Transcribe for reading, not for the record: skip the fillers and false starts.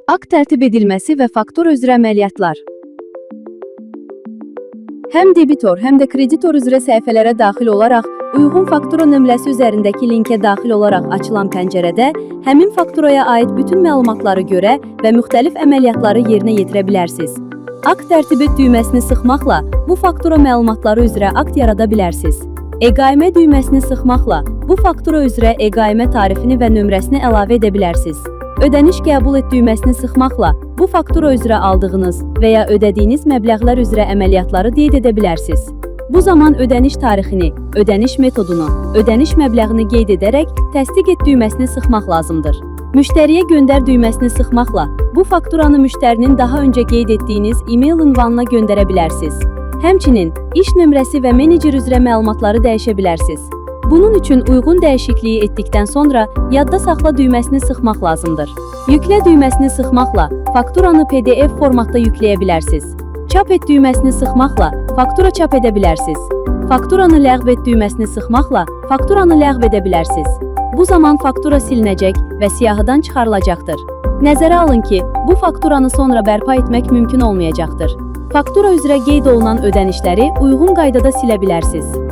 Akt tərtib edilməsi və faktura üzrə əməliyyatlar. Həm debitor, həm də kreditor üzrə səhifələrə daxil olaraq, uyğun faktura nömrəsi üzərindəki linkə daxil olaraq açılan pəncərədə həmin fakturaya aid bütün məlumatları görə və müxtəlif əməliyyatları yerinə yetirə bilərsiniz. Akt tərtib et düyməsini sıxmaqla bu faktura məlumatları üzrə akt yarada bilərsiniz. E-qaimə düyməsini sıxmaqla bu faktura üzrə e-qaimə tarifini və nömrəsini əlavə edə bilərsiniz. Ödəniş qəbul et düyməsini sıxmaqla bu faktura üzrə aldığınız və ya ödədiyiniz məbləğlər üzrə əməliyyatları qeyd edə bilərsiniz. Bu zaman ödəniş tarixini, ödəniş metodunu, ödəniş məbləğini qeyd edərək təsdiq et düyməsini sıxmaq lazımdır. Müştəriyə göndər düyməsini sıxmaqla bu fakturanı müştərinin daha öncə qeyd etdiyiniz e-mail ünvanına göndərə bilərsiniz. Həmçinin iş nömrəsi və menecer üzrə məlumatları dəyişə bilərsiniz. Bunun üçün uyğun dəyişikliyi etdikdən sonra yadda saxla düyməsini sıxmaq lazımdır. Yüklə düyməsini sıxmaqla fakturanı PDF formatda yükləyə bilərsiniz. Çap et düyməsini sıxmaqla faktura çap edə bilərsiniz. Fakturanı ləğv et düyməsini sıxmaqla fakturanı ləğv edə bilərsiniz. Bu zaman faktura silinəcək və siyahıdan çıxarılacaqdır. Nəzərə alın ki, bu fakturanı sonra bərpa etmək mümkün olmayacaqdır. Faktura üzrə qeyd olunan ödənişləri uyğun qaydada silə bilərsiniz.